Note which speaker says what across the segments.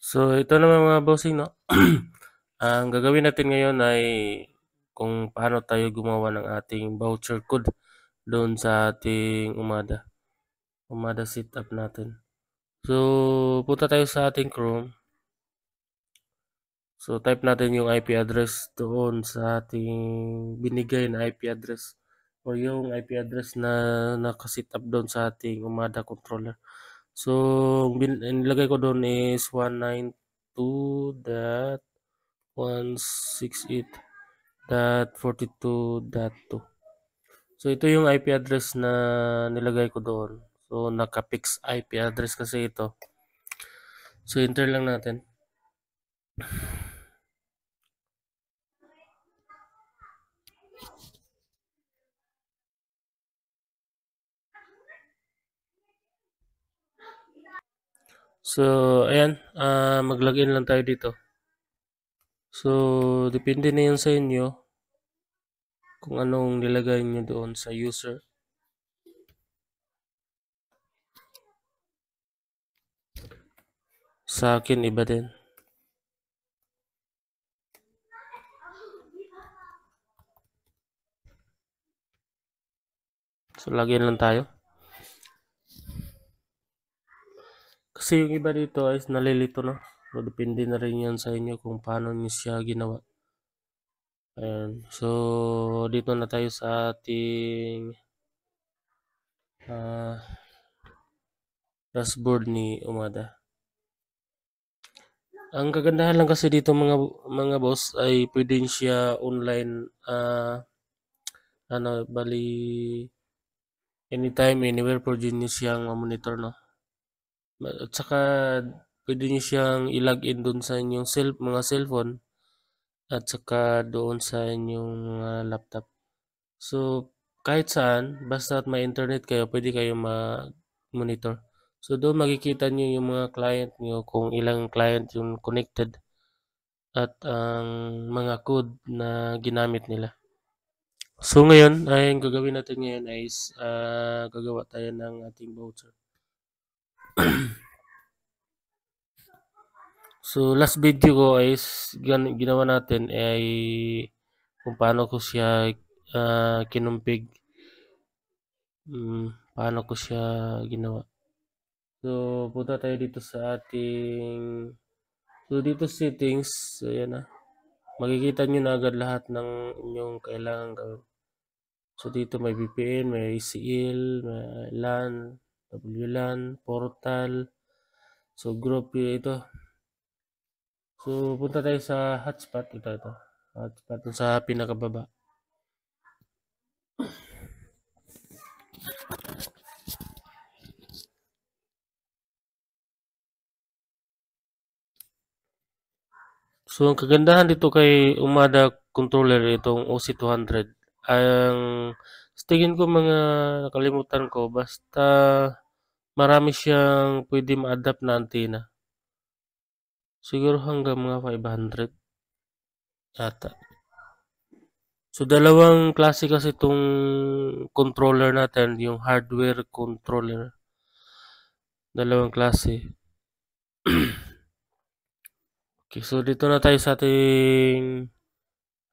Speaker 1: So, ito naman mga bossing 'no, ang gagawin natin ngayon ay kung paano tayo gumawa ng ating voucher code doon sa ating Umada setup natin. So, punta tayo sa ating Chrome. So, type natin yung IP address doon sa ating binigay na IP address o yung IP address na naka-set up doon sa ating Umada controller. So, nilagay ko doon is 192.168.42.2. So, ito yung IP address na nilagay ko doon. So, naka-fix IP address kasi ito. So, enter lang natin. So, ayan, mag-login lang tayo dito. So, depende na yan sa inyo kung anong nilagay nyo doon sa user. Sa akin, iba din. So, login lang tayo. Kasi yung iba dito ay nalilito na. So, depende na rin yan sa inyo kung paano nyo siya ginawa. Ayan. So, dito na tayo sa ating dashboard ni Umada. Ang kagandahan lang kasi dito mga boss ay pwede siya online bali anytime anywhere pwede niyo siyang monitor no. At saka pwede niyo siyang i-login doon sa inyong mga cellphone at saka doon sa inyong laptop. So kahit saan basta may internet kayo pwede kayo ma-monitor. So doon makikita niyo yung mga client niyo kung ilang client yung connected at ang mga code na ginamit nila. So ngayon, ay ang gagawin natin ngayon is gagawa tayo ng ating voucher. So last video ko is ginawa natin ay kung paano ko siya kinumpig. Paano ko siya ginawa. So punta tayo dito sa ating dito settings, so yan na. Makikita nyo na agad lahat ng inyong kailangan gawin. So dito may VPN, may ACL, may LAN, WLAN, portal. So group ito. So punta tayo sa hotspot ito. Hotspot sa pinakababa. So ang kagandahan dito kay Umada controller itong OC200. Ang tingin ko mga nakalimutan ko basta marami siyang pwede ma-adapt na antena. Siguro hanggang mga 500 yata. So dalawang klase kasi itong controller natin, yung hardware controller. Dalawang klase. Okay, so dito na tayo sa ating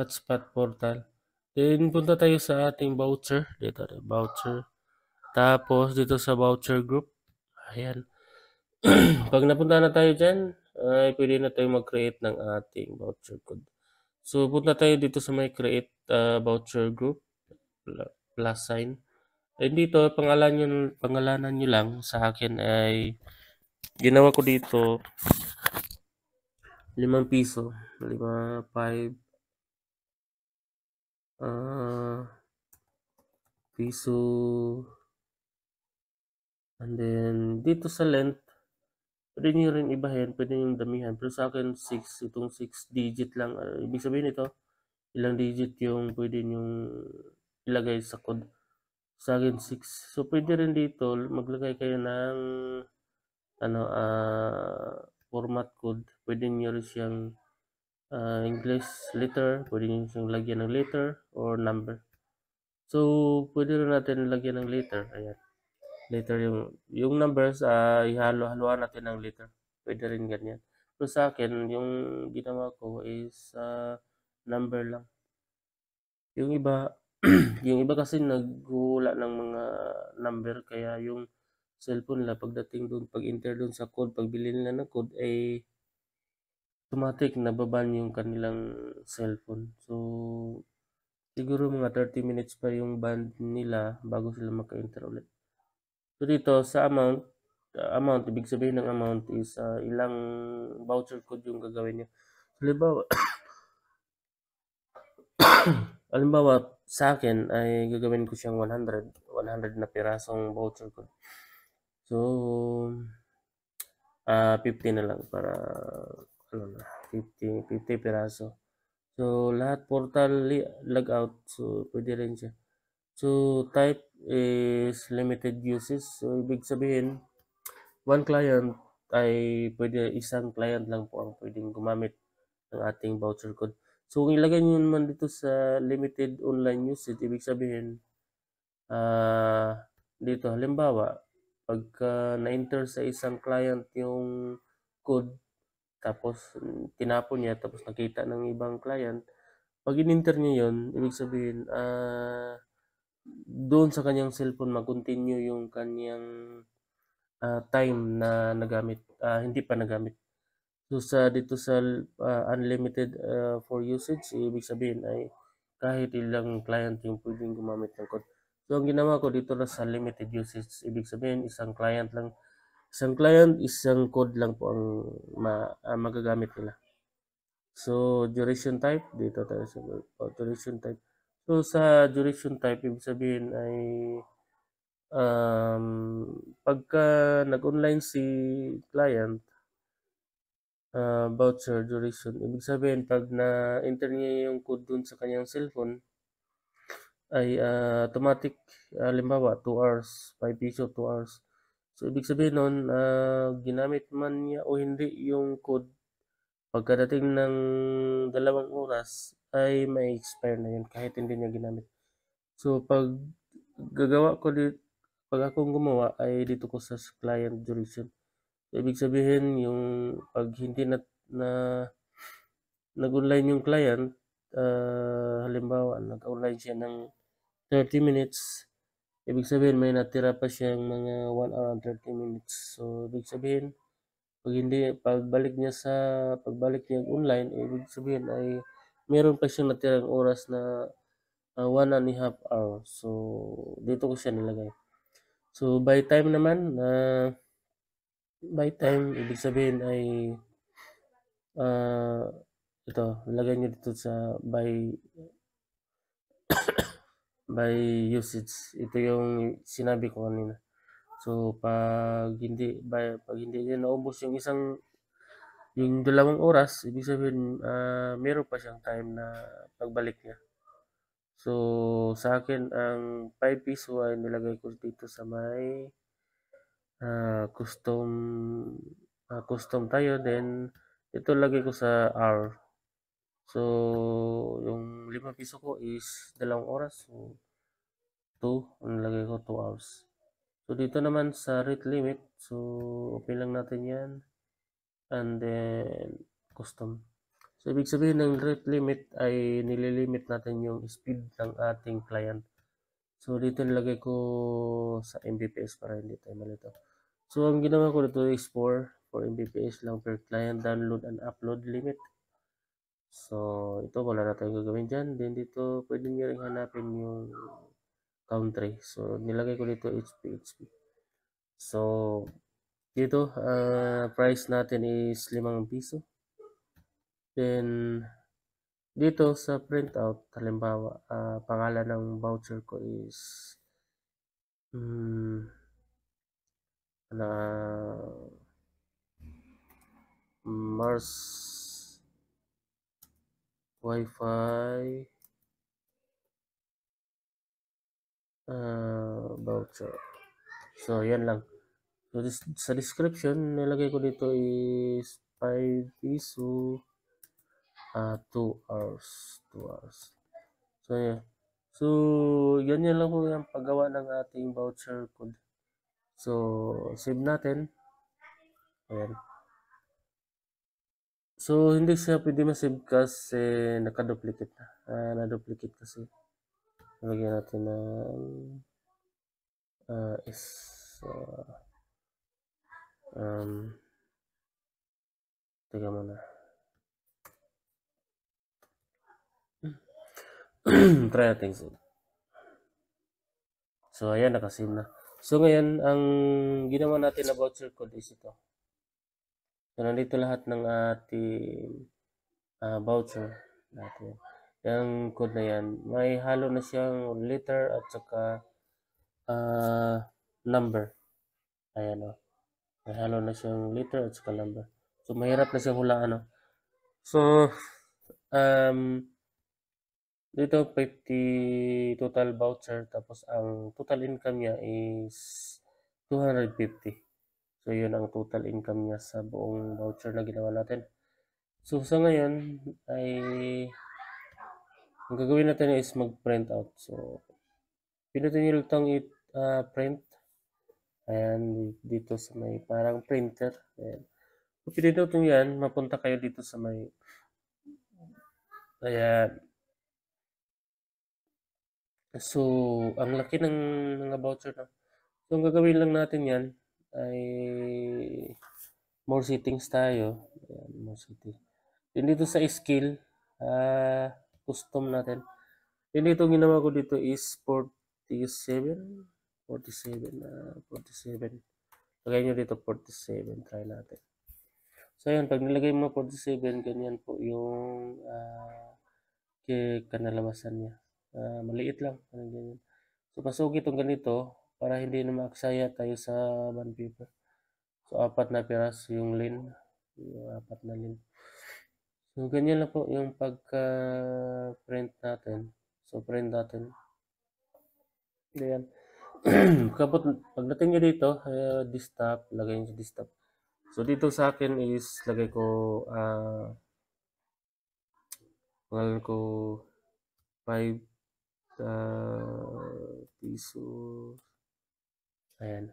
Speaker 1: hotspot portal. Then punta tayo sa ating voucher. Dito na voucher. Tapos dito sa voucher group. Ayan. Pag napunta na tayo dyan, ay pwede na tayo mag-create ng ating voucher code. So punta tayo dito sa may create voucher group plus sign. And dito pangalanan nyo lang sa akin ay ginawa ko dito 5 piso, 5 piso. And then dito sa length pwede nyo rin ibahin, pwede nyo damihan. Pero sa akin 6, itong 6 digit lang. Ibig sabihin ito, ilang digit yung pwede nyo ilagay sa code. Sa akin 6. So pwede rin dito maglagay kayo ng format code. Pwede nyo rin siyang English letter, pwede nyo siyang lagyan ng letter or number. So pwede rin natin lagyan ng letter. Ayan. Letter yung numbers ihalo-haluan natin ng letter. Pwede rin ganyan. Pero sa'kin yung ginawa ko is, number lang. Yung iba yung iba kasi naghuhula ng mga number kaya yung cellphone nila pagdating dun, pag-enter dun sa code, pagbili nila ng code ay automatic nababan yung kanilang cellphone. So, siguro mga 30 minutes pa yung ban nila bago sila maka-enter ulit. So dito sa amount ibig sabihin ng amount is, ilang voucher code yung gagawin niyo. Halimbawa halimbawa sa'kin ay gagawin ko siyang 100 na pirasong voucher code. So, 50 na lang para ano na, 50 piraso. So, lahat portal logout, so pwede rin siya. So, type is limited uses. So, ibig sabihin, one client ay isang client lang po ang pwedeng gumamit ng ating voucher code. So, kung ilagay nyo naman dito sa limited online usage, ibig sabihin, dito halimbawa, pagka na-enter sa isang client yung code, tapos tinapon niya, tapos nakita ng ibang client, pag in-enter niya yun, ibig sabihin, doon sa kanyang cellphone mag-continue yung kanyang time na nagamit, hindi pa nagamit. So dito sa unlimited for usage, ibig sabihin ay kahit ilang client yung pwedeng gumamit ng code. So ang ginawa ko dito na sa limited usage, ibig sabihin isang client lang, isang code lang po ang magagamit nila. So duration type, dito tayo sa duration type. So sa duration type, ibig sabihin ay pagka nag-online si client, voucher duration, ibig sabihin pag na-enter niya yung code dun sa kanyang cellphone, ay automatic, halimbawa 2 hours, 5 piso, 2 hours. So ibig sabihin nun, ginamit man niya o hindi yung code, pagkadating ng 2 oras ay may expire na yun kahit hindi niya ginamit. So pag akong gumawa ay dito ko sa client duration. Ibig sabihin yung pag hindi na nag-online yung client, halimbawa nag-online siya ng 30 minutes, ibig sabihin may natira pa siyang mga 1 hour and 30 minutes. So ibig sabihin pagbalik niya online, ibig sabihin ay meron pa siyang natirang oras na 1.5 hour. So dito ko siya nilagay. So by time ibig sabihin ay uh, ito, lagay niyo dito sa by usage. Ito yung sinabi ko kanina. So pag hindi niya naubos yung 2 oras, ibig sabihin meron pa siyang time na pagbalik niya. So sa akin ang 5 piso ay nilagay ko dito sa may custom custom tayo, then ito lagay ko sa hour. So yung 5 piso ko is 2 oras. So 2, ang nilagay ko 2 hours. So dito naman sa rate limit, so open lang natin yan, and then custom. So ibig sabihin ng rate limit ay nililimit natin yung speed ng ating client. So dito nilagay ko sa Mbps para hindi tayo malito. So ang ginawa ko dito is 4 Mbps lang per client download and upload limit. So ito wala na tayong gagawin dyan. Then dito pwede nyo rin hanapin yung country. So nilagay ko dito HPHP. So dito price natin is 5 piso. Then dito sa printout, halimbawa pangalan ng voucher ko is na Mars Wi-Fi voucher. So yan lang. So sa description nilagay ko dito is 5 piso 2 hours. So yeah. So yan lang po yung paggawa ng ating voucher code. So save natin. Ayan. So, hindi siya pwede ma-save kasi naka-duplicate na. Na-duplicate kasi. Lagyan natin ng is teka muna. Try natin save. So, ayan, nakasave na. So, ngayon, ang ginawa natin na voucher code is ito. So, nandito lahat ng ating voucher natin. Yung code na yan, may halo na siyang letter at saka number. Ayan o. May halo na siyang letter at saka number. So, mahirap na siyang hulaan. No? So, dito 50 total voucher tapos ang total income niya is 250. So, yun ang total income niya sa buong voucher na ginawa natin. So, sa ngayon ay ang gagawin natin is mag-print out. So, pinutin nyo itong print. Ayan, dito sa may parang printer. Ayan. Kung pinutin nyo yan, mapunta kayo dito sa may ayan. So, ang laki ng mga voucher na. So, ang gagawin lang natin yan ay more settings tayo. Ayan, more settings. Then dito sa skill, custom natin. Then dito ginawa ko dito is 47. 47. Lagay nyo dito 47. Try natin. So, ayan. Pag nilagay mo 47, ganyan po yung kanalabasan niya. Maliit lang. Ganyan. So, pasok itong ganito para hindi na maaksaya tayo sa bond paper. So, 4 na piraso yung line. Yung 4 na line. So, ganyan lang po yung pagka-print natin. So, print natin. Ganyan. Kapag pagdating nyo dito, desktop, lagay nyo sa desktop. So, dito sa akin is lagay ko, pangalan ko 5 pesos. Ayan.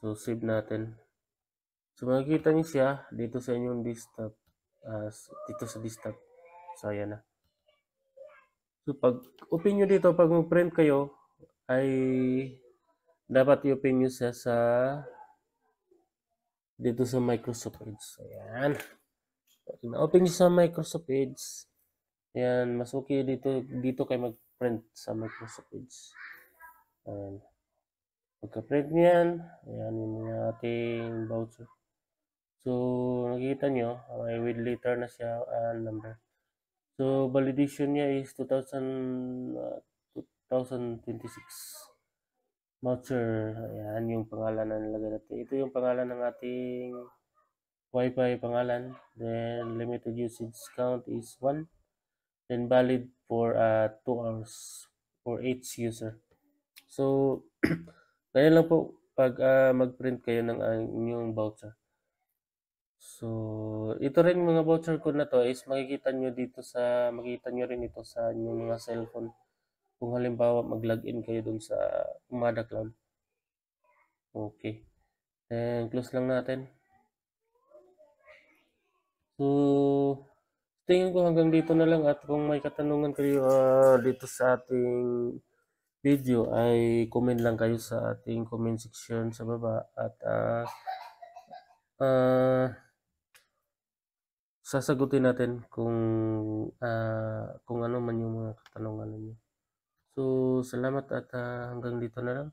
Speaker 1: So, save natin. So, makikita nyo siya dito sa inyong desktop. Dito sa desktop. So, ayan na. So, pag open nyo dito, pag mag-print kayo, ay dapat i-open nyo siya sa dito sa Microsoft Edge. Ayan. Open nyo sa Microsoft Edge. Ayan. Mas okay dito kayo mag-print sa Microsoft Edge. Ayan. Pagka-print niyan, ayan yung ating voucher. So, nakikita nyo, may with letter na siya number. So, validation niya is 2026 voucher. Ayan yung pangalan na nilagay natin. Ito yung pangalan ng ating Wi-Fi pangalan. Then, limited usage count is 1. Then, valid for 2 hours for each user. So, ganyan lang po pag mag-print kayo ng inyong voucher. So, ito rin mga voucher code na to is makikita nyo rin ito sa inyong mga cellphone. Kung halimbawa mag-login kayo dun sa Umada Cloud. Okay. Then, close lang natin. So, tingin ko hanggang dito na lang at kung may katanungan kayo dito sa ating video ay comment lang kayo sa ating comment section sa baba at sasagutin natin kung ano man yung mga katanungan ninyo. So, salamat at hanggang dito na lang.